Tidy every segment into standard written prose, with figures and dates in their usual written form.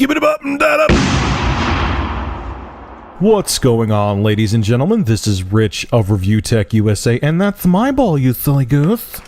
Skip it up and that up. What's going on, ladies and gentlemen? This is Rich of ReviewTechUSA, and that's my ball, you silly goose.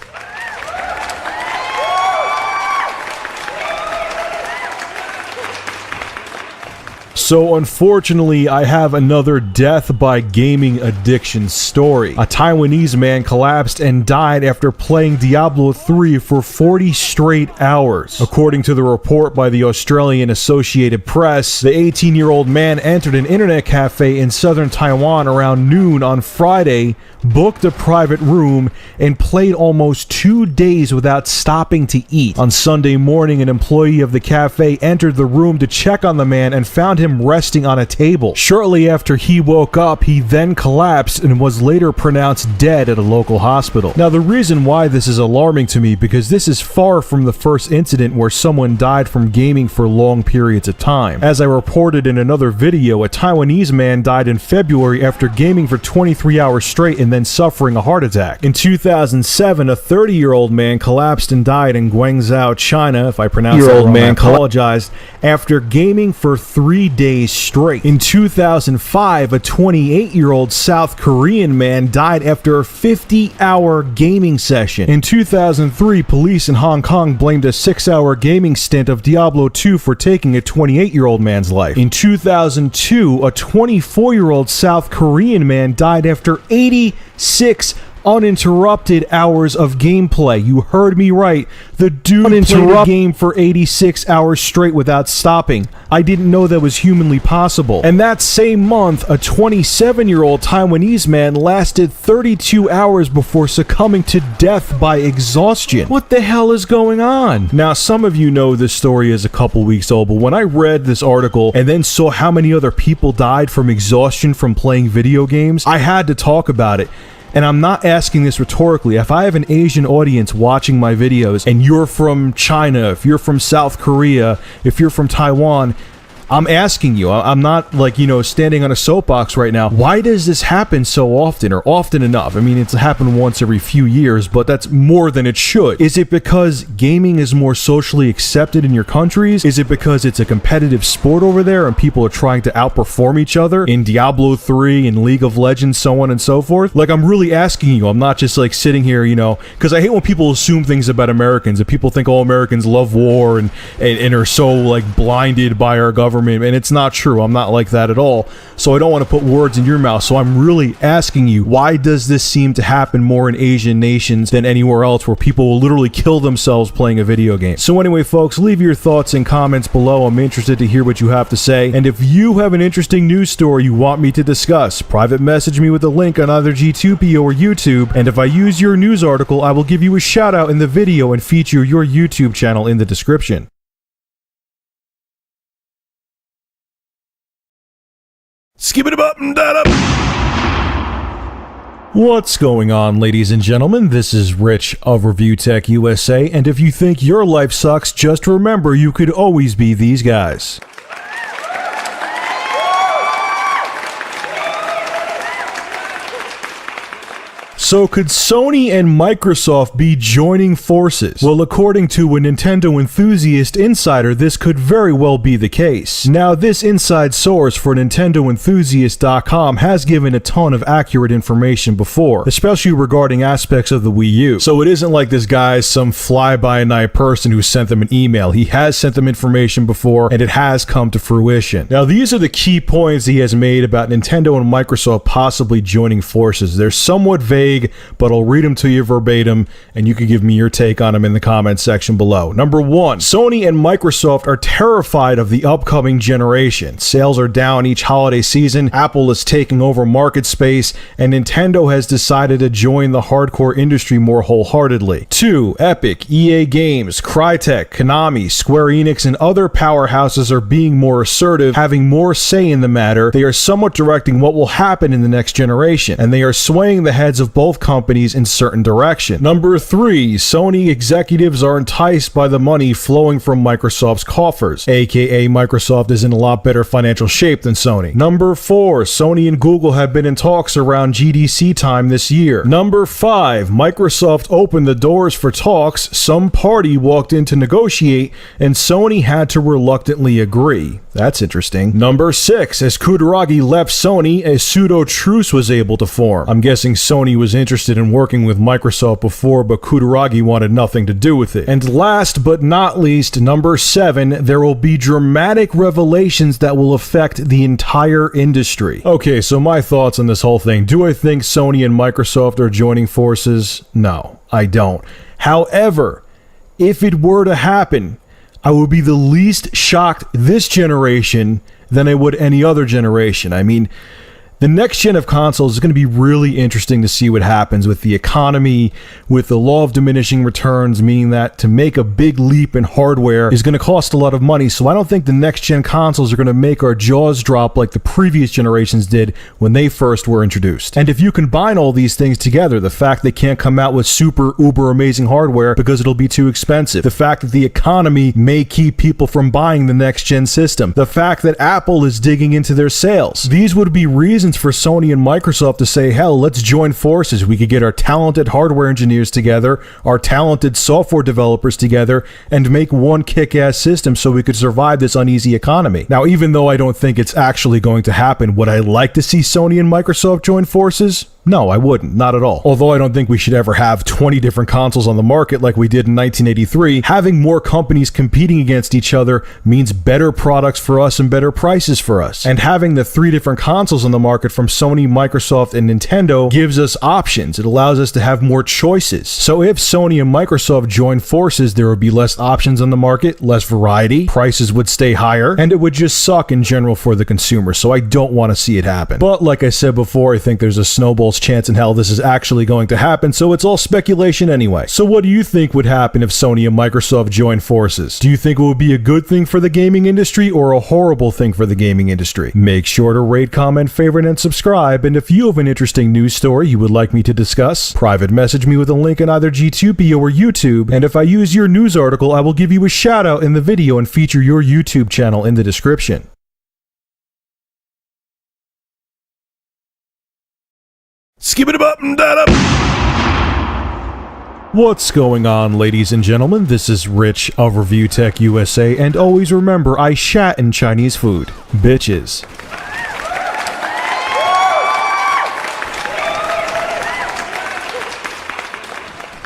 So unfortunately, I have another death by gaming addiction story. A Taiwanese man collapsed and died after playing Diablo 3 for 40 straight hours. According to the report by the Australian Associated Press, the 18-year-old man entered an internet cafe in southern Taiwan around noon on Friday, booked a private room, and played almost 2 days without stopping to eat. On Sunday morning, an employee of the cafe entered the room to check on the man and found him resting on a table. Shortly after he woke up, he then collapsed and was later pronounced dead at a local hospital. Now, the reason why this is alarming to me, because this is far from the first incident where someone died from gaming for long periods of time. As I reported in another video, a Taiwanese man died in February after gaming for 23 hours straight and then suffering a heart attack. In 2007, a 30-year-old man collapsed and died in Guangzhou, China, if I pronounce that wrong, I apologized, after gaming for 3 days straight. In 2005, a 28-year-old South Korean man died after a 50-hour gaming session. In 2003, police in Hong Kong blamed a 6-hour gaming stint of Diablo 2 for taking a 28-year-old man's life. In 2002, a 24-year-old South Korean man died after 86 uninterrupted hours of gameplay. You heard me right. The dude played the game for 86 hours straight without stopping. I didn't know that was humanly possible. And that same month, a 27-year-old Taiwanese man lasted 32 hours before succumbing to death by exhaustion. What the hell is going on? Now, some of you know this story is a couple weeks old, but when I read this article and then saw how many other people died from exhaustion from playing video games, I had to talk about it. And I'm not asking this rhetorically. If I have an Asian audience watching my videos and you're from China, if you're from South Korea, if you're from Taiwan, I'm asking you, I'm not like, standing on a soapbox right now. Why does this happen so often, or often enough? I mean, it's happened once every few years, but that's more than it should. Is it because gaming is more socially accepted in your countries? Is it because it's a competitive sport over there and people are trying to outperform each other in Diablo 3 and League of Legends, so on and so forth? Like, I'm really asking you. I'm not just like sitting here, because I hate when people assume things about Americans, and people think all Americans love war and are so like blinded by our government. And it's not true. I'm not like that at all. So I don't want to put words in your mouth. So I'm really asking you, why does this seem to happen more in Asian nations than anywhere else, where people will literally kill themselves playing a video game? So anyway, folks, leave your thoughts and comments below. I'm interested to hear what you have to say. And if you have an interesting news story you want me to discuss, private message me with a link on either G2P or YouTube. And if I use your news article, I will give you a shout out in the video and feature your YouTube channel in the description. Skip it up and that up. What's going on, ladies and gentlemen? This is Rich of ReviewTechUSA, and if you think your life sucks, just remember you could always be these guys. So could Sony and Microsoft be joining forces? Well, according to a Nintendo enthusiast insider, this could very well be the case. Now, this inside source for NintendoEnthusiast.com has given a ton of accurate information before, especially regarding aspects of the Wii U. So it isn't like this guy is some fly-by-night person who sent them an email. He has sent them information before, and it has come to fruition. Now, these are the key points he has made about Nintendo and Microsoft possibly joining forces. They're somewhat vague, but I'll read them to you verbatim, and you can give me your take on them in the comments section below. Number 1, Sony and Microsoft are terrified of the upcoming generation. Sales are down each holiday season, Apple is taking over market space, and Nintendo has decided to join the hardcore industry more wholeheartedly. 2, Epic, EA Games, Crytek, Konami, Square Enix, and other powerhouses are being more assertive, having more say in the matter. They are somewhat directing what will happen in the next generation, and they are swaying the heads of both both companies in certain direction. Number 3, Sony executives are enticed by the money flowing from Microsoft's coffers, aka Microsoft is in a lot better financial shape than Sony. Number 4, Sony and Google have been in talks around GDC time this year. Number 5, Microsoft opened the doors for talks, some party walked in to negotiate, and Sony had to reluctantly agree. That's interesting. Number 6, as Kutaragi left Sony, a pseudo-truce was able to form. I'm guessing Sony was interested in working with Microsoft before, but Kutaragi wanted nothing to do with it. And last but not least, number 7, there will be dramatic revelations that will affect the entire industry. Okay, so my thoughts on this whole thing. Do I think Sony and Microsoft are joining forces? No, I don't. However, if it were to happen, I would be the least shocked this generation than I would any other generation. I mean, the next gen of consoles is going to be really interesting to see what happens with the economy, with the law of diminishing returns, meaning that to make a big leap in hardware is going to cost a lot of money. So I don't think the next gen consoles are going to make our jaws drop like the previous generations did when they first were introduced. And if you combine all these things together, the fact they can't come out with super uber amazing hardware because it'll be too expensive, the fact that the economy may keep people from buying the next gen system, the fact that Apple is digging into their sales, these would be reasons for Sony and Microsoft to say, hell, let's join forces. We could get our talented hardware engineers together, our talented software developers together, and make one kick-ass system so we could survive this uneasy economy. Now, even though I don't think it's actually going to happen, would I like to see Sony and Microsoft join forces? No, I wouldn't. Not at all. Although I don't think we should ever have 20 different consoles on the market like we did in 1983, having more companies competing against each other means better products for us and better prices for us. And having the 3 different consoles on the market from Sony, Microsoft, and Nintendo gives us options. It allows us to have more choices. So if Sony and Microsoft join forces, there would be less options on the market, less variety, prices would stay higher, and it would just suck in general for the consumer. So I don't want to see it happen. But like I said before, I think there's a snowball chance in hell this is actually going to happen, so it's all speculation anyway. So what do you think would happen if Sony and Microsoft join forces? Do you think it would be a good thing for the gaming industry or a horrible thing for the gaming industry? Make sure to rate, comment, favorite, and subscribe, and if you have an interesting news story you would like me to discuss, private message me with a link on either G2P or YouTube, and if I use your news article, I will give you a shout out in the video and feature your YouTube channel in the description. Skip it up and that up. What's going on, ladies and gentlemen? This is Rich of ReviewTechUSA, and always remember, I shat in Chinese food. Bitches.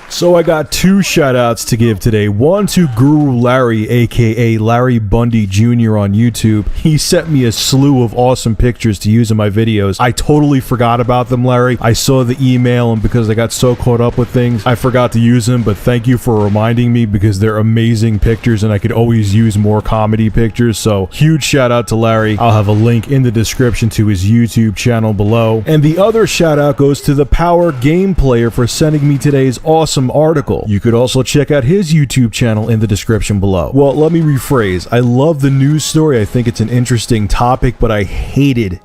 So I got 2 shoutouts to give today. One to Guru Larry, aka Larry Bundy Jr. on YouTube. He sent me a slew of awesome pictures to use in my videos. I totally forgot about them, Larry. I saw the email, and because I got so caught up with things, I forgot to use them, but thank you for reminding me because they're amazing pictures and I could always use more comedy pictures. So huge shout out to Larry. I'll have a link in the description to his YouTube channel below. And the other shout out goes to the Power Game Player for sending me today's awesome article. You could also check out his YouTube channel in the description below. Well, let me rephrase. I love the news story. I think it's an interesting topic, but I hated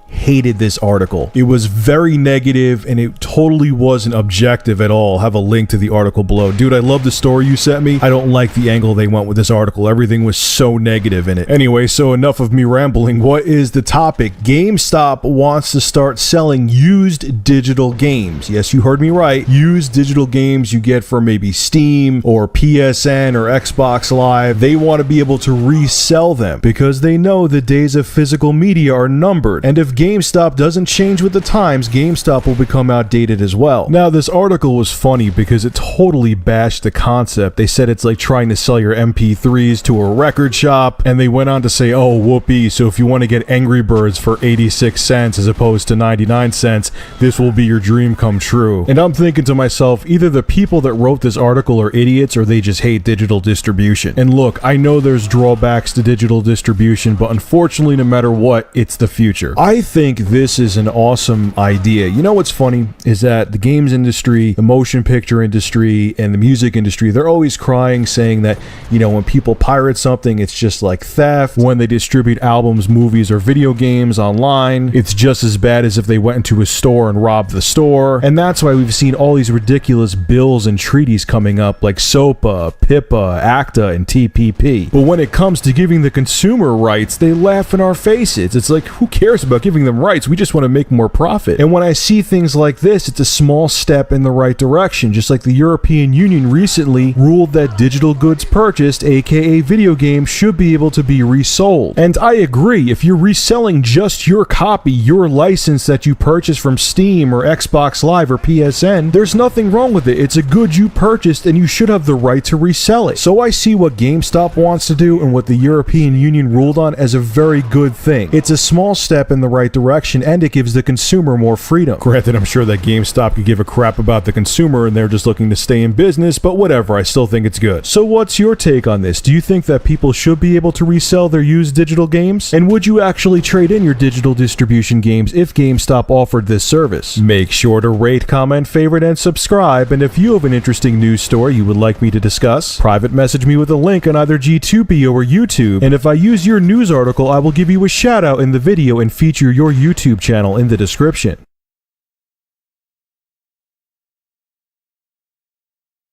this article. It was very negative and it totally wasn't objective at all. I'll have a link to the article below. Dude, I love the story you sent me. I don't like the angle they went with this article. Everything was so negative in it. Anyway, so enough of me rambling. What is the topic? GameStop wants to start selling used digital games. Yes, you heard me right. Used digital games you get from maybe Steam or PSN or Xbox Live. They want to be able to resell them because they know the days of physical media are numbered. And if GameStop doesn't change with the times, GameStop will become outdated as well. Now, this article was funny because it totally bashed the concept. They said it's like trying to sell your MP3s to a record shop, and they went on to say, oh, whoopee, so if you want to get Angry Birds for 86 cents as opposed to 99 cents, this will be your dream come true. And I'm thinking to myself, either the people that wrote this article are idiots or they just hate digital distribution. And look, I know there's drawbacks to digital distribution, but unfortunately, no matter what, it's the future. I think this is an awesome idea. You know what's funny is that the games industry, the motion picture industry, and the music industry, they're always crying, saying that, you know, when people pirate something, it's just like theft. When they distribute albums, movies, or video games online, it's just as bad as if they went into a store and robbed the store. And that's why we've seen all these ridiculous bills and treaties coming up like SOPA, PIPA, ACTA, and TPP. But when it comes to giving the consumer rights, they laugh in our faces. It's like, who cares about giving them rights? We just want to make more profit. And when I see things like this, it's a small step in the right direction. Just like the European Union recently ruled that digital goods purchased, aka video games, should be able to be resold. And I agree, if you're reselling just your copy, your license that you purchased from Steam or Xbox Live or PSN, there's nothing wrong with it. It's a good you purchased and you should have the right to resell it. So I see what GameStop wants to do and what the European Union ruled on as a very good thing. It's a small step in the right direction and it gives the consumer more freedom. Granted, I'm sure that GameStop could give a crap about the consumer and they're just looking to stay in business, but whatever, I still think it's good. So what's your take on this? Do you think that people should be able to resell their used digital games? And would you actually trade in your digital distribution games if GameStop offered this service? Make sure to rate, comment, favorite, and subscribe. And if you have an interesting news story you would like me to discuss, private message me with a link on either G2B or YouTube. And if I use your news article, I will give you a shout out in the video and feature your YouTube channel in the description.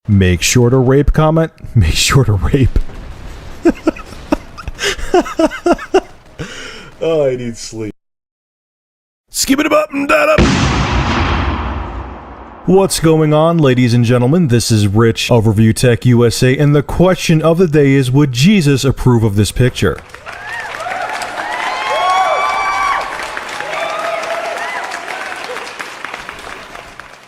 Make sure to rape, comment. Make sure to rape. Oh, I need sleep. Skip it up and that up. What's going on, ladies and gentlemen? This is Rich of ReviewTechUSA, and the question of the day is, would Jesus approve of this picture?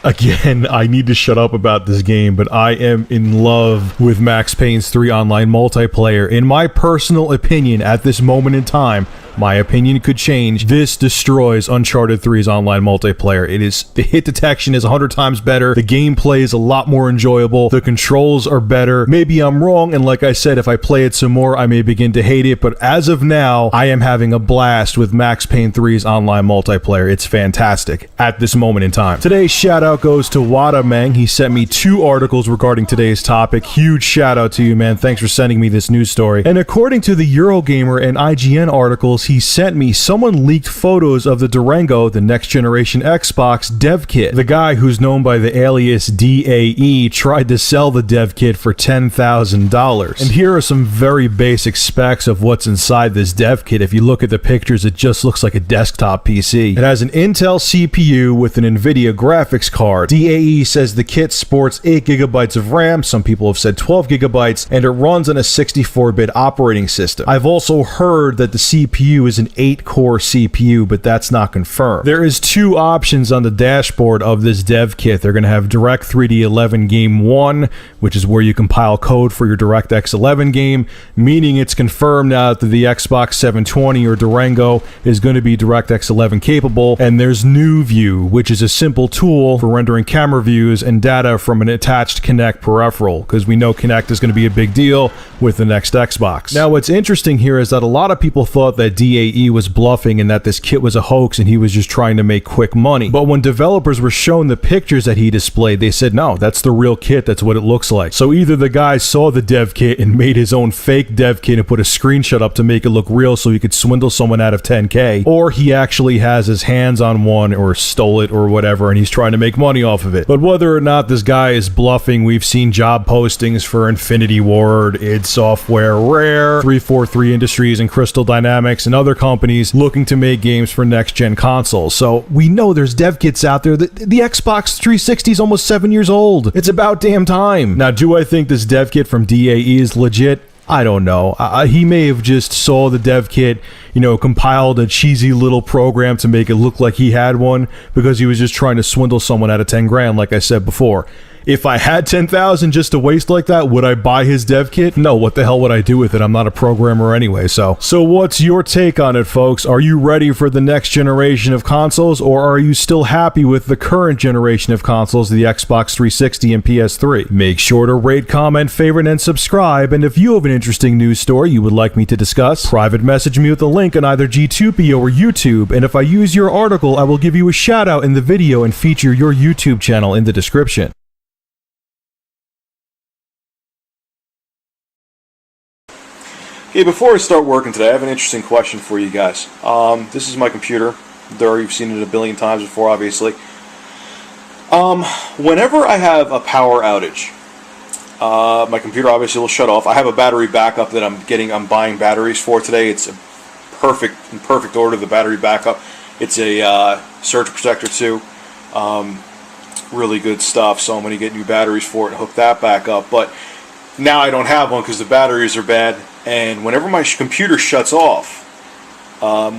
Again, I need to shut up about this game, but I am in love with Max Payne's 3 online multiplayer. In my personal opinion, at this moment in time, my opinion could change. This destroys Uncharted 3's online multiplayer. The hit detection is 100 times better. The gameplay is a lot more enjoyable. The controls are better. Maybe I'm wrong, and like I said, if I play it some more, I may begin to hate it, but as of now, I am having a blast with Max Payne 3's online multiplayer. It's fantastic at this moment in time. Today's shout out goes to Wada Meng. He sent me 2 articles regarding today's topic. Huge shout out to you, man. Thanks for sending me this news story. And according to the Eurogamer and IGN articles he sent me, someone leaked photos of the Durango, the next generation Xbox dev kit. The guy, who's known by the alias DAE, tried to sell the dev kit for $10,000. And here are some very basic specs of what's inside this dev kit. If you look at the pictures, it just looks like a desktop PC. It has an Intel CPU with an NVIDIA graphics card. DAE says the kit sports 8 gigabytes of RAM, some people have said 12 gigabytes, and it runs on a 64-bit operating system. I've also heard that the CPU is an 8-core CPU, but that's not confirmed. There is 2 options on the dashboard of this dev kit. They're going to have Direct 3D 11 Game 1, which is where you compile code for your DirectX 11 game, meaning it's confirmed now that the Xbox 720 or Durango is going to be DirectX 11 capable. And there's New View, which is a simple tool for rendering camera views and data from an attached Kinect peripheral, because we know Kinect is going to be a big deal with the next Xbox. Now, what's interesting here is that a lot of people thought that DAE was bluffing and that this kit was a hoax and he was just trying to make quick money. But when developers were shown the pictures that he displayed, they said, no, that's the real kit, that's what it looks like. So either the guy saw the dev kit and made his own fake dev kit and put a screenshot up to make it look real so he could swindle someone out of 10K, or he actually has his hands on one or stole it or whatever and he's trying to make money off of it. But whether or not this guy is bluffing, we've seen job postings for Infinity Ward, id Software, Rare, 343 Industries, and Crystal Dynamics, and other companies looking to make games for next-gen consoles. So we know there's dev kits out there. The Xbox 360 is almost 7 years old. It's about damn time. Now, do I think this dev kit from DAE is legit? I don't know. He may have just saw the dev kit compiled a cheesy little program to make it look like he had one because he was just trying to swindle someone out of 10 grand, like I said before. If I had 10,000 just to waste like that, would I buy his dev kit? No, what the hell would I do with it? I'm not a programmer anyway, so what's your take on it, folks? Are you ready for the next generation of consoles, or are you still happy with the current generation of consoles, the Xbox 360 and PS3? Make sure to rate, comment, favorite, and subscribe, and if you have an interesting news story you would like me to discuss, private message me with a link on either G2P or YouTube, and if I use your article, I will give you a shout out in the video and feature your YouTube channel in the description. Okay, before I start working today, I have an interesting question for you guys. This is my computer. You've seen it a billion times before, obviously. Whenever I have a power outage, my computer obviously will shut off. I have a battery backup that I'm buying batteries for today. It's in perfect order, the battery backup. It's a surge protector too. Really good stuff, so I'm going to get new batteries for it and hook that back up. But now I don't have one because the batteries are bad. And whenever my computer shuts off,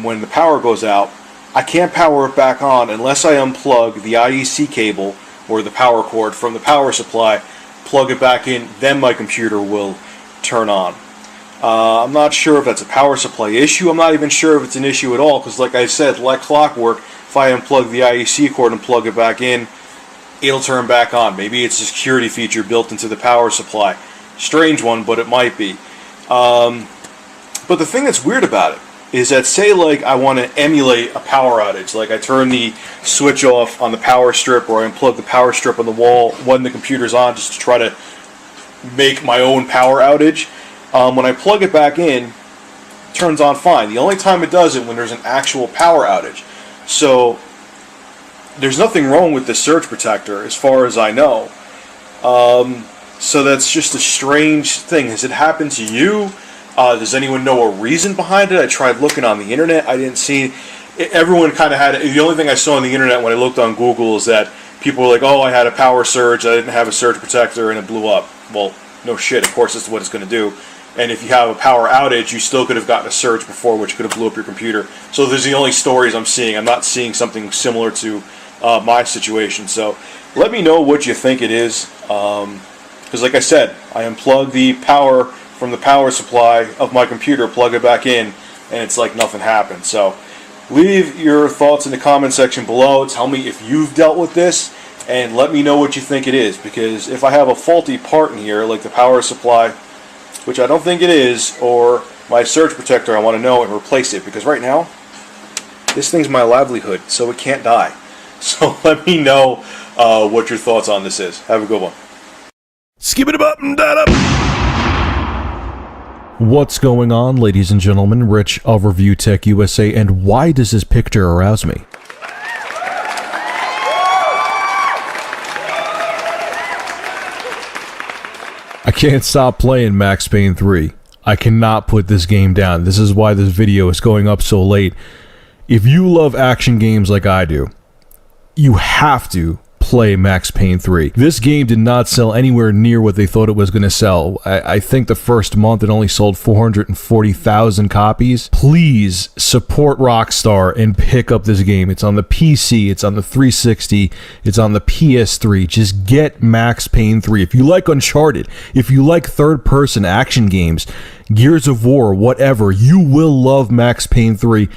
when the power goes out, I can't power it back on unless I unplug the IEC cable or the power cord from the power supply, plug it back in, then my computer will turn on. I'm not sure if that's a power supply issue. I'm not even sure if it's an issue at all because, like I said, like clockwork, if I unplug the IEC cord and plug it back in, it'll turn back on. Maybe it's a security feature built into the power supply. Strange one, but it might be. But the thing that's weird about it is that, say like I want to emulate a power outage, like I turn the switch off on the power strip or I unplug the power strip on the wall when the computer's on just to try to make my own power outage. When I plug it back in, it turns on fine. The only time it does it when there's an actual power outage. So there's nothing wrong with the surge protector as far as I know. So that's just a strange thing. Has it happened to you? Does anyone know a reason behind it? I tried looking on the internet. I didn't see it. Everyone kind of had it. The only thing I saw on the internet when I looked on Google is that people were like, oh, I had a power surge. I didn't have a surge protector and it blew up. Well, no shit. Of course, that's what it's going to do. And if you have a power outage, you still could have gotten a surge before, which could have blew up your computer. So those are the only stories I'm seeing. I'm not seeing something similar to my situation. So let me know what you think it is. Because like I said, I unplug the power from the power supply of my computer, plug it back in, and it's like nothing happened. So leave your thoughts in the comment section below. Tell me if you've dealt with this, and let me know what you think it is. Because if I have a faulty part in here, like the power supply, which I don't think it is, or my surge protector, I want to know and replace it. Because right now, this thing's my livelihood, so it can't die. So let me know what your thoughts on this is. Have a good one. Skip it up and that up. What's going on, ladies and gentlemen? Rich of ReviewTechUSA, and why does this picture arouse me? I can't stop playing Max Payne 3. I cannot put this game down. This is why this video is going up so late. If you love action games like I do, you have to play Max Payne 3. This game did not sell anywhere near what they thought it was going to sell. I think the first month it only sold 440,000 copies. Please support Rockstar and pick up this game. It's on the PC, it's on the 360, it's on the PS3. Just get Max Payne 3. If you like Uncharted, if you like third-person action games, Gears of War, whatever, you will love Max Payne 3.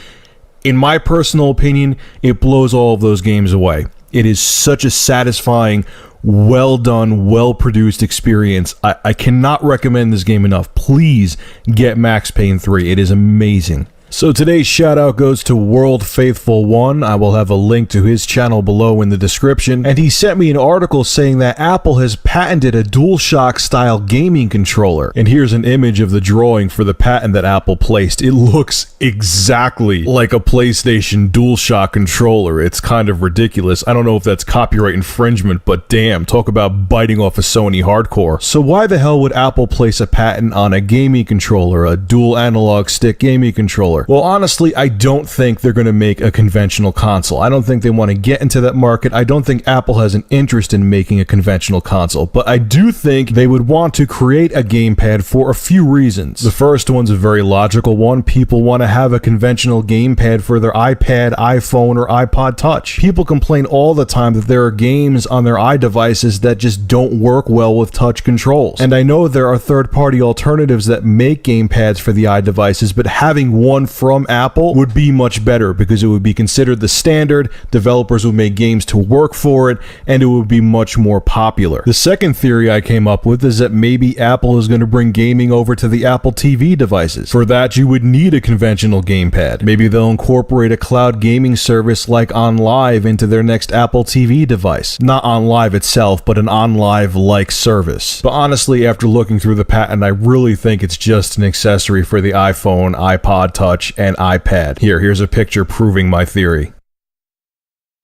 In my personal opinion, it blows all of those games away. It is such a satisfying, well done, well produced experience. I cannot recommend this game enough. Please get Max Payne 3. It is amazing. So today's shout out goes to World Faithful 1. I will have a link to his channel below in the description. And he sent me an article saying that Apple has patented a DualShock style gaming controller. And here's an image of the drawing for the patent that Apple placed. It looks exactly like a PlayStation DualShock controller. It's kind of ridiculous. I don't know if that's copyright infringement, but damn, talk about biting off a Sony hardcore. So why the hell would Apple place a patent on a gaming controller, a dual analog stick gaming controller? popular? Well, honestly, I don't think they're going to make a conventional console. I don't think they want to get into that market. I don't think Apple has an interest in making a conventional console, but I do think they would want to create a gamepad for a few reasons. The first one's a very logical one. People want to have a conventional gamepad for their iPad, iPhone, or iPod Touch. People complain all the time that there are games on their iDevices that just don't work well with touch controls. And I know there are third-party alternatives that make gamepads for the iDevices, but having one from Apple would be much better because it would be considered the standard, developers would make games to work for it, and it would be much more popular. The second theory I came up with is that maybe Apple is going to bring gaming over to the Apple TV devices. For that, you would need a conventional gamepad. Maybe they'll incorporate a cloud gaming service like OnLive into their next Apple TV device. Not OnLive itself, but an OnLive-like service. But honestly, after looking through the patent, I really think it's just an accessory for the iPhone, iPod Touch, and iPad. Here's a picture proving my theory.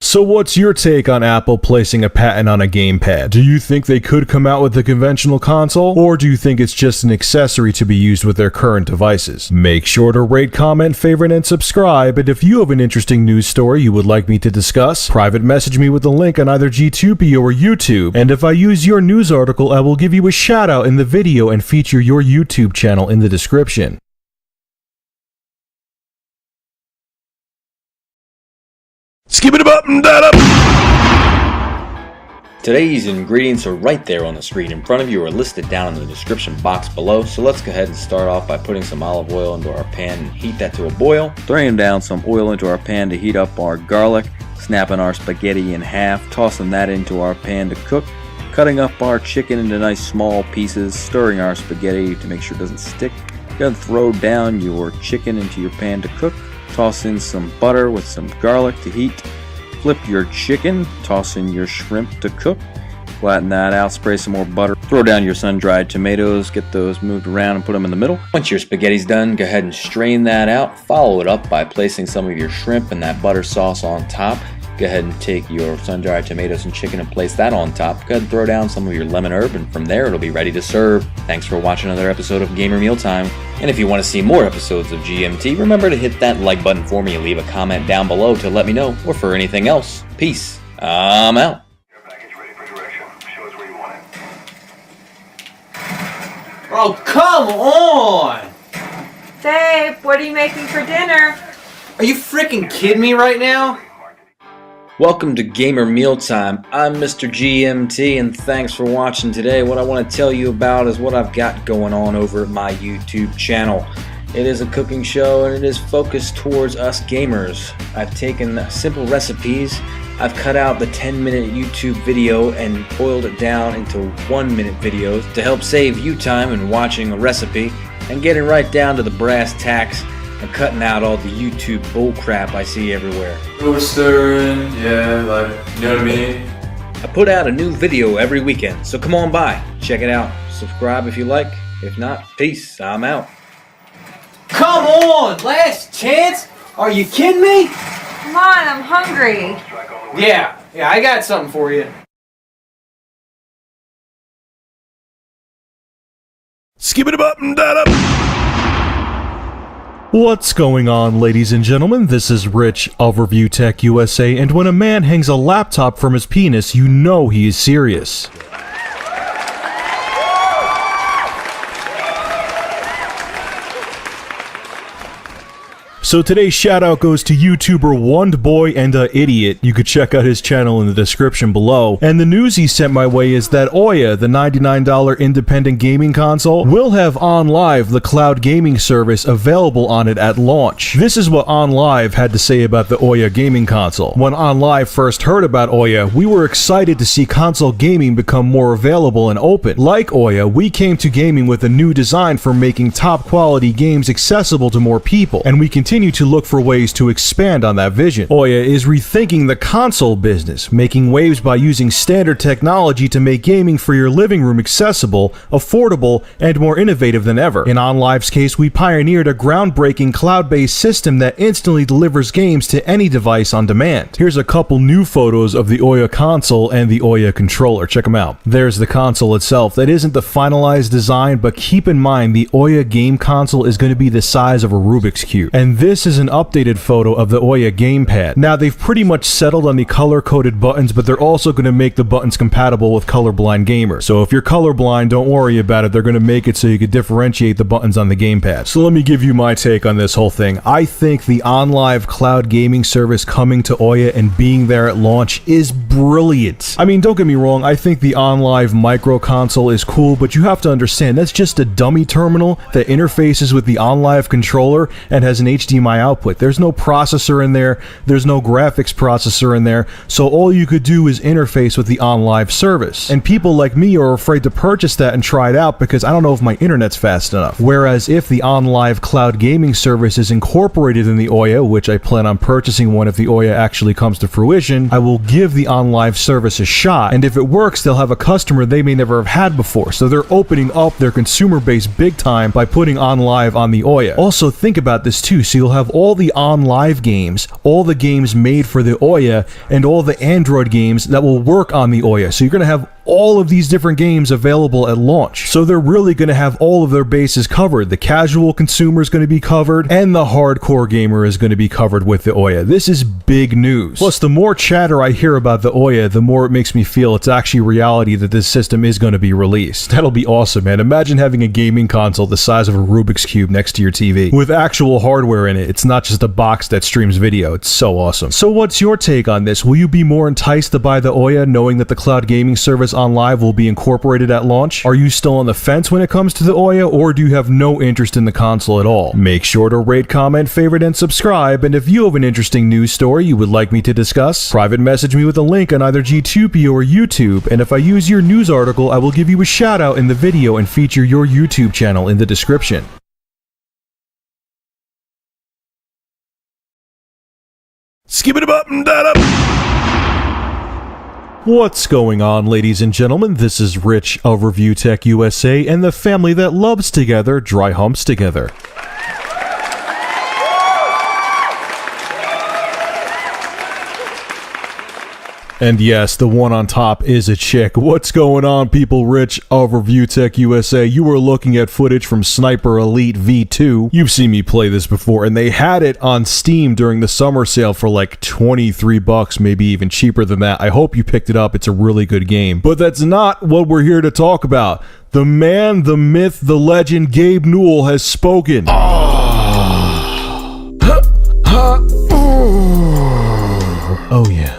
So what's your take on Apple placing a patent on a gamepad? Do you think they could come out with a conventional console, or do you think it's just an accessory to be used with their current devices? Make sure to rate, comment, favorite, and subscribe, and if you have an interesting news story you would like me to discuss, private message me with the link on either G2P or YouTube, and if I use your news article, I will give you a shout out in the video and feature your YouTube channel in the description. Skip it up and that up. Today's ingredients are right there on the screen in front of you or listed down in the description box below. So let's go ahead and start off by putting some olive oil into our pan and heat that to a boil. Throwing down some oil into our pan to heat up our garlic. Snapping our spaghetti in half. Tossing that into our pan to cook. Cutting up our chicken into nice small pieces. Stirring our spaghetti to make sure it doesn't stick. Then throw down your chicken into your pan to cook. Toss in some butter with some garlic to heat. Flip your chicken. Toss in your shrimp to cook. Flatten that out. Spray some more butter. Throw down your sun-dried tomatoes. Get those moved around and put them in the middle. Once your spaghetti's done, go ahead and strain that out. Follow it up by placing some of your shrimp and that butter sauce on top. Go ahead and take your sun-dried tomatoes and chicken and place that on top. Go ahead and throw down some of your lemon herb, and from there it'll be ready to serve. Thanks for watching another episode of Gamer Mealtime. And if you want to see more episodes of GMT, remember to hit that like button for me and leave a comment down below to let me know, or for anything else. Peace. I'm out. Oh, come on! Dave, what are you making for dinner? Are you freaking kidding me right now? Welcome to Gamer Mealtime. I'm Mr. GMT, and thanks for watching today. What I want to tell you about is what I've got going on over at my YouTube channel. It is a cooking show, and it is focused towards us gamers. I've taken simple recipes, I've cut out the 10-minute YouTube video and boiled it down into 1-minute videos to help save you time in watching a recipe and getting right down to the brass tacks and cutting out all the YouTube bullcrap I see everywhere. Over stirring, yeah, like, you know what I mean? I put out a new video every weekend, so come on by, check it out. Subscribe if you like. If not, peace. I'm out. Come on! Last chance? Are you kidding me? Come on, I'm hungry. Yeah, I got something for you. Skip it up and that up. What's going on, ladies and gentlemen? This is Rich of ReviewTechUSA, and when a man hangs a laptop from his penis, you know he is serious. So today's shout out goes to YouTuber Wondboy and Idiot. You could check out his channel in the description below. And the news he sent my way is that Ouya, the $99 independent gaming console, will have OnLive, the cloud gaming service, available on it at launch. This is what OnLive had to say about the Ouya gaming console. When OnLive first heard about Ouya, we were excited to see console gaming become more available and open. Like Ouya, we came to gaming with a new design for making top quality games accessible to more people, and we continue to look for ways to expand on that vision. Ouya is rethinking the console business, making waves by using standard technology to make gaming for your living room accessible, affordable, and more innovative than ever. In OnLive's case, we pioneered a groundbreaking cloud-based system that instantly delivers games to any device on demand. Here's a couple new photos of the Ouya console and the Ouya controller. Check them out. There's the console itself. That isn't the finalized design, but keep in mind the Ouya game console is going to be the size of a Rubik's Cube. And this This is an updated photo of the Ouya gamepad. Now, they've pretty much settled on the color-coded buttons, but they're also going to make the buttons compatible with colorblind gamers. So if you're colorblind, don't worry about it. They're going to make it so you can differentiate the buttons on the gamepad. So let me give you my take on this whole thing. I think the OnLive cloud gaming service coming to Ouya and being there at launch is brilliant. I mean, don't get me wrong, I think the OnLive micro console is cool, but you have to understand that's just a dummy terminal that interfaces with the OnLive controller and has an HDMI output. There's no processor in there, there's no graphics processor in there, so all you could do is interface with the OnLive service. And people like me are afraid to purchase that and try it out because I don't know if my internet's fast enough. Whereas if the OnLive cloud gaming service is incorporated in the Ouya, which I plan on purchasing one if the Ouya actually comes to fruition, I will give the OnLive service a shot, and if it works, they'll have a customer they may never have had before, so they're opening up their consumer base big time by putting OnLive on the Ouya. Also, think about this too, so you'll have all the OnLive games, all the games made for the Ouya, and all the Android games that will work on the Ouya, so you're going to have all of these different games available at launch. So they're really going to have all of their bases covered. The casual consumer is going to be covered, and the hardcore gamer is going to be covered with the Ouya. This is big news. Plus, the more chatter I hear about the Ouya, the more it makes me feel it's actually reality that this system is going to be released. That'll be awesome, man. Imagine having a gaming console the size of a Rubik's Cube next to your TV, with actual hardware in it. It's not just a box that streams video. It's so awesome. So what's your take on this? Will you be more enticed to buy the Ouya knowing that the cloud gaming service OnLive will be incorporated at launch? Are you still on the fence when it comes to the Ouya, or do you have no interest in the console at all? Make sure to rate, comment, favorite, and subscribe, and if you have an interesting news story you would like me to discuss, private message me with a link on either G2P or YouTube, and if I use your news article, I will give you a shout out in the video and feature your YouTube channel in the description. Skip it up and that up. What's going on, ladies and gentlemen? This is Rich of ReviewTechUSA, and the family that loves together dry humps together. And yes, the one on top is a chick. What's going on, people? Rich of ReviewTechUSA. You are looking at footage from Sniper Elite V2. You've seen me play this before, and they had it on Steam during the summer sale for like 23 bucks, maybe even cheaper than that. I hope you picked it up. It's a really good game. But that's not what we're here to talk about. The man, the myth, the legend, Gabe Newell has spoken. Oh yeah.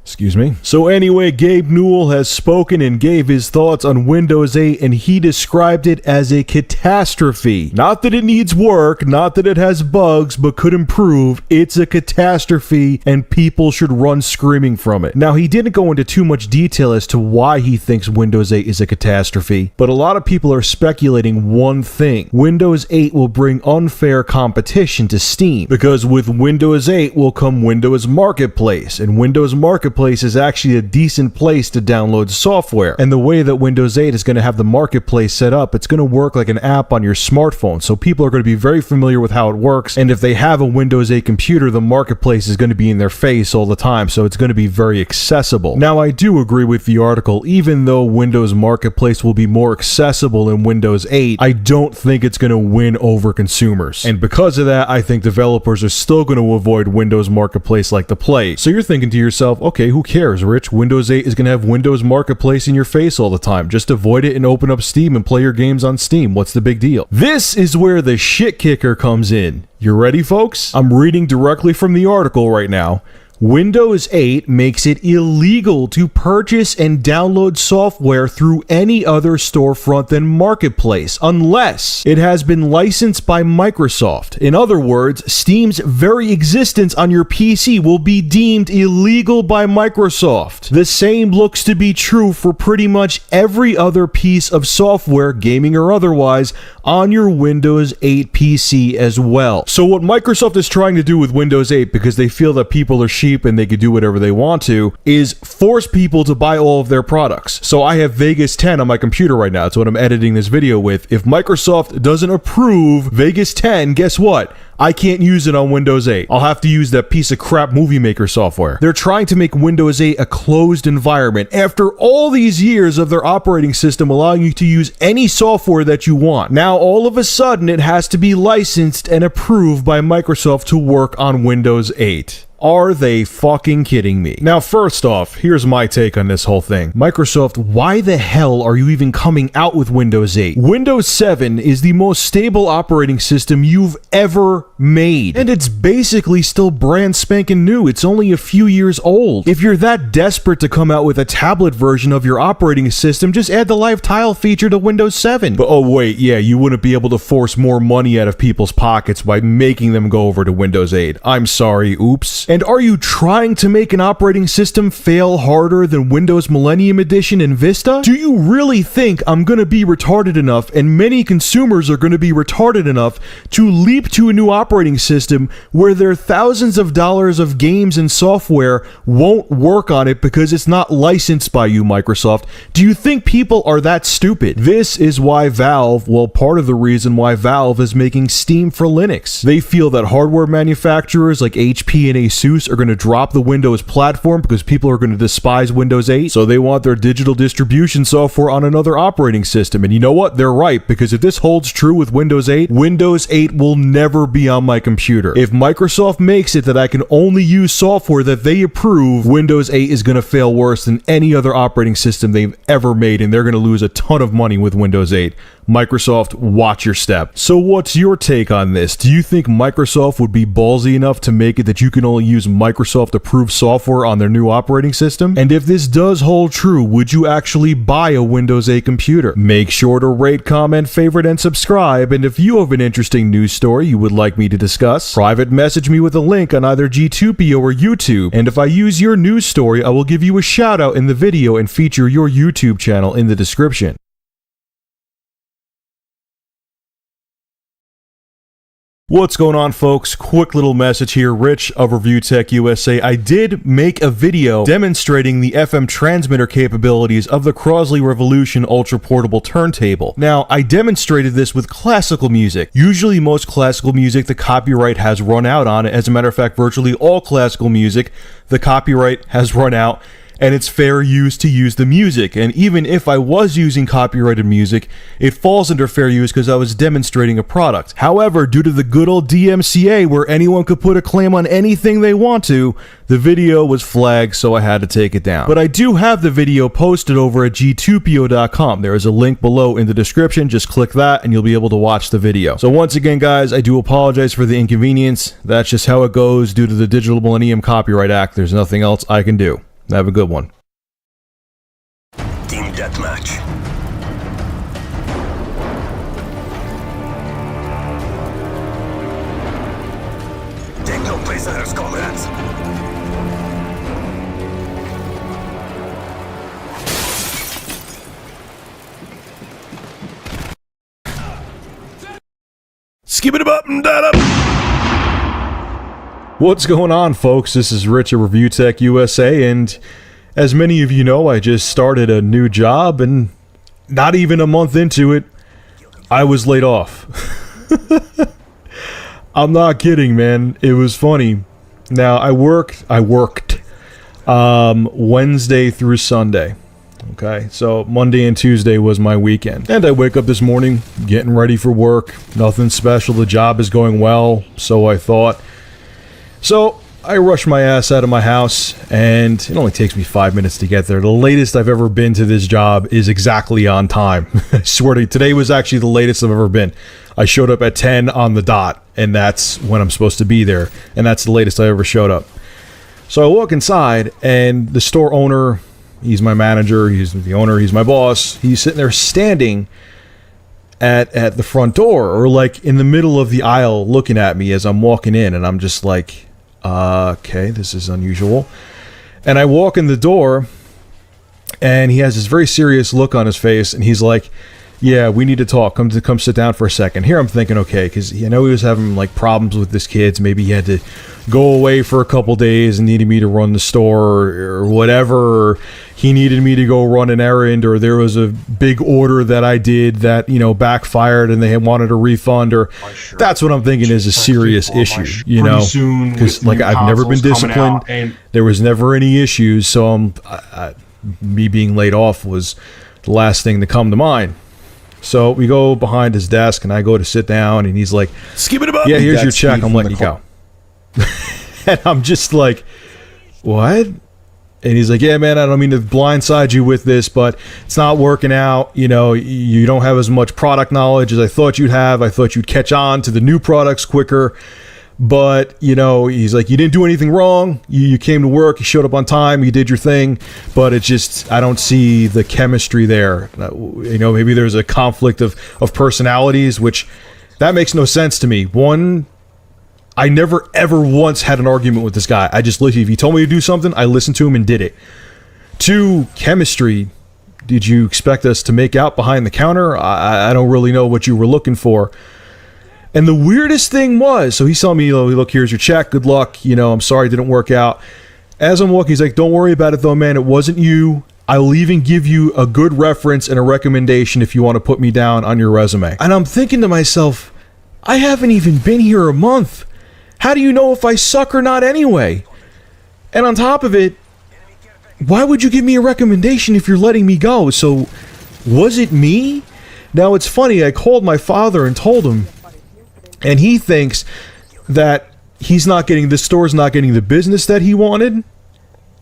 Excuse me. So anyway, Gabe Newell has spoken and gave his thoughts on Windows 8, and he described it as a catastrophe. Not that it needs work, not that it has bugs, but could improve. It's a catastrophe, and people should run screaming from it. Now, he didn't go into too much detail as to why he thinks Windows 8 is a catastrophe, but a lot of people are speculating one thing. Windows 8 will bring unfair competition to Steam, because with Windows 8 will come Windows Marketplace, and Windows Marketplace is actually a decent place to download software. And the way that Windows 8 is going to have the marketplace set up, it's going to work like an app on your smartphone. So people are going to be very familiar with how it works. And if they have a Windows 8 computer, the marketplace is going to be in their face all the time. So it's going to be very accessible. Now, I do agree with the article. Even though Windows Marketplace will be more accessible in Windows 8, I don't think it's going to win over consumers. And because of that, I think developers are still going to avoid Windows Marketplace like the plague. So you're thinking to yourself, okay, who cares, Rich? Windows 8 is going to have Windows Marketplace in your face all the time. Just avoid it and open up Steam and play your games on Steam. What's the big deal? This is where the shit kicker comes in. You ready, folks? I'm reading directly from the article right now. Windows 8 makes it illegal to purchase and download software through any other storefront than Marketplace, unless it has been licensed by Microsoft. In other words, Steam's very existence on your PC will be deemed illegal by Microsoft. The same looks to be true for pretty much every other piece of software, gaming or otherwise, on your Windows 8 PC as well. So what Microsoft is trying to do with Windows 8, because they feel that people are sheep cheap and they could do whatever they want to, is force people to buy all of their products. So I have Vegas 10 on my computer right now. That's what I'm editing this video with. If Microsoft doesn't approve Vegas 10, guess what? I can't use it on Windows 8. I'll have to use that piece of crap Movie Maker software. They're trying to make Windows 8 a closed environment after all these years of their operating system allowing you to use any software that you want. Now, all of a sudden, it has to be licensed and approved by Microsoft to work on Windows 8. Are they fucking kidding me? Now, first off, here's my take on this whole thing. Microsoft, why the hell are you even coming out with Windows 8? Windows 7 is the most stable operating system you've ever made. And it's basically still brand spanking new. It's only a few years old. If you're that desperate to come out with a tablet version of your operating system, just add the live tile feature to Windows 7. But oh wait, yeah, you wouldn't be able to force more money out of people's pockets by making them go over to Windows 8. I'm sorry, oops. And are you trying to make an operating system fail harder than Windows Millennium Edition and Vista? Do you really think I'm gonna be retarded enough, and many consumers are gonna be retarded enough, to leap to a new operating system where their thousands of dollars of games and software won't work on it because it's not licensed by you, Microsoft? Do you think people are that stupid? This is why Valve, well, part of the reason why Valve is making Steam for Linux. They feel that hardware manufacturers like HP and Asus are going to drop the Windows platform because people are going to despise Windows 8, so they want their digital distribution software on another operating system. And you know what? They're right, because if this holds true with Windows 8, Windows 8 will never be on my computer. If Microsoft makes it that I can only use software that they approve, Windows 8 is going to fail worse than any other operating system they've ever made, and they're going to lose a ton of money with Windows 8. Microsoft, watch your step. So what's your take on this? Do you think Microsoft would be ballsy enough to make it that you can only use Microsoft approved software on their new operating system? And if this does hold true, would you actually buy a Windows 8 computer? Make sure to rate, comment, favorite, and subscribe. And if you have an interesting news story you would like me to discuss, private message me with a link on either G2P or YouTube. And if I use your news story, I will give you a shout out in the video and feature your YouTube channel in the description. What's going on, folks? Quick little message here. Rich of ReviewTechUSA. I did make a video demonstrating the FM transmitter capabilities of the Crosley Revolution Ultra Portable Turntable. Now, I demonstrated this with classical music. Usually most classical music, the copyright has run out on it. As a matter of fact, virtually all classical music, the copyright has run out, and it's fair use to use the music. And even if I was using copyrighted music, it falls under fair use because I was demonstrating a product. However, due to the good old DMCA, where anyone could put a claim on anything they want to, the video was flagged, so I had to take it down. But I do have the video posted over at g2po.com. There is a link below in the description. Just click that and you'll be able to watch the video. So once again, guys, I do apologize for the inconvenience. That's just how it goes due to the Digital Millennium Copyright Act. There's nothing else I can do. Have a good one. Team Deathmatch. Take no prisoners, comrades. Skip it up and that up. What's going on, folks? This is Rich of ReviewTechUSA, and as many of you know, I just started a new job, and not even a month into it, I was laid off. I'm not kidding, man. It was funny. Now, I worked Wednesday through Sunday. Okay, so Monday and Tuesday was my weekend. And I wake up this morning, getting ready for work. Nothing special. The job is going well, so I thought. So I rush my ass out of my house, and it only takes me 5 minutes to get there. The latest I've ever been to this job is exactly on time. I swear to you, today was actually the latest I've ever been. I showed up at 10 on the dot, and that's when I'm supposed to be there, and that's the latest I ever showed up. So I walk inside, and the store owner, he's my manager, he's the owner, he's my boss, he's sitting there standing at the front door, or like in the middle of the aisle looking at me as I'm walking in, and I'm just like, okay, this is unusual. And I walk in the door, and he has this very serious look on his face, and he's like, yeah, we need to talk. Come sit down for a second. Here I'm thinking, okay, because I know he was having like problems with his kids. Maybe he had to go away for a couple days and needed me to run the store or whatever. Or he needed me to go run an errand, or there was a big order that I did that, you know, backfired and they wanted a refund, or that's what I'm thinking is a serious issue, you know, because like I've never been disciplined. There was never any issues. So me being laid off was the last thing to come to mind. So we go behind his desk and I go to sit down and he's like, Skip it up. yeah, here's your check. I'm letting you go. And I'm just like, what? And he's like, yeah, man, I don't mean to blindside you with this, but it's not working out. You know, you don't have as much product knowledge as I thought you'd have. I thought you'd catch on to the new products quicker. But, you know, he's like, you didn't do anything wrong. You came to work. You showed up on time. You did your thing. But it's just, I don't see the chemistry there. You know, maybe there's a conflict of personalities, which that makes no sense to me. One, I never ever once had an argument with this guy. I just literally, if he told me to do something, I listened to him and did it. Two, chemistry. Did you expect us to make out behind the counter? I don't really know what you were looking for. And the weirdest thing was, so he's telling me, look, here's your check. Good luck. You know, I'm sorry it didn't work out. As I'm walking, he's like, don't worry about it though, man. It wasn't you. I'll even give you a good reference and a recommendation if you want to put me down on your resume. And I'm thinking to myself, I haven't even been here a month. How do you know if I suck or not anyway? And on top of it, why would you give me a recommendation if you're letting me go? So, was it me? Now, it's funny, I called my father and told him, and he thinks that the store's not getting the business that he wanted,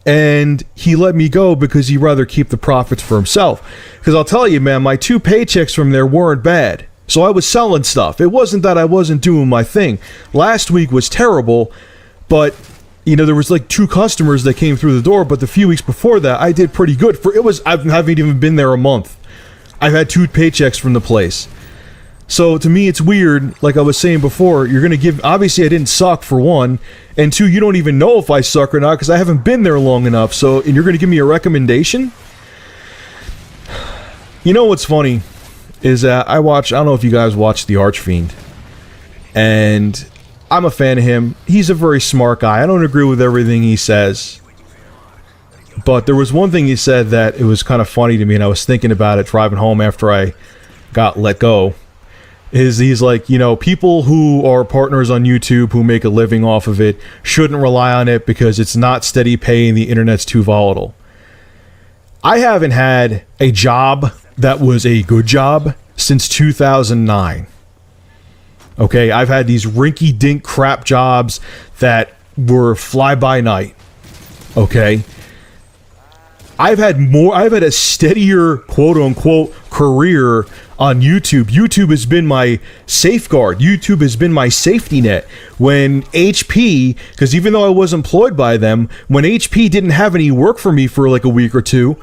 and he let me go because he'd rather keep the profits for himself. Because I'll tell you, man, my 2 paychecks from there weren't bad. So I was selling stuff. It wasn't that I wasn't doing my thing. Last week was terrible, but you know, there was like 2 customers that came through the door, but the few weeks before that, I did pretty good. I haven't even been there a month. I've had 2 paychecks from the place. So to me, it's weird. Like I was saying before, you're going to give, obviously I didn't suck for one, and 2, you don't even know if I suck or not because I haven't been there long enough. So, and you're going to give me a recommendation? You know what's funny is that I don't know if you guys watch The Archfiend, and I'm a fan of him. He's a very smart guy. I don't agree with everything he says, but there was one thing he said that it was kind of funny to me, and I was thinking about it driving home after I got let go. He's like, you know, people who are partners on YouTube who make a living off of it shouldn't rely on it because it's not steady pay and the internet's too volatile. I haven't had a job that was a good job since 2009. Okay, I've had these rinky-dink crap jobs that were fly-by-night. Okay, I've had a steadier quote-unquote career on YouTube. YouTube has been my safeguard. YouTube has been my safety net. When HP, because even though I was employed by them, when HP didn't have any work for me for like a week or 2,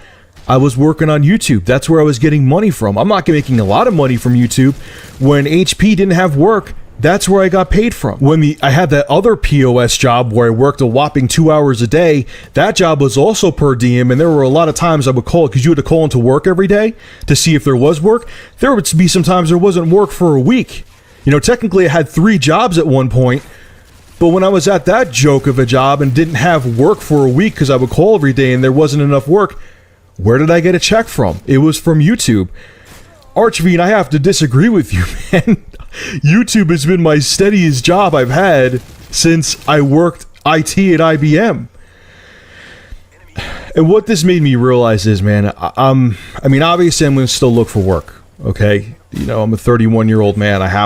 I was working on YouTube. That's where I was getting money from. I'm not making a lot of money from YouTube. When HP didn't have work, that's where I got paid from. When I had that other POS job where I worked a whopping 2 hours a day, that job was also per diem, and there were a lot of times I would call, because you had to call into work every day to see if there was work. There would be some times there wasn't work for a week. You know, technically I had 3 jobs at one point, but when I was at that joke of a job and didn't have work for a week because I would call every day and there wasn't enough work, where did I get a check from? It was from YouTube. Archfiend, I have to disagree with you, man. YouTube has been my steadiest job I've had since I worked IT at IBM. And what this made me realize is, man, I mean, obviously I'm going to still look for work, okay? You know, I'm a 31-year-old man. I have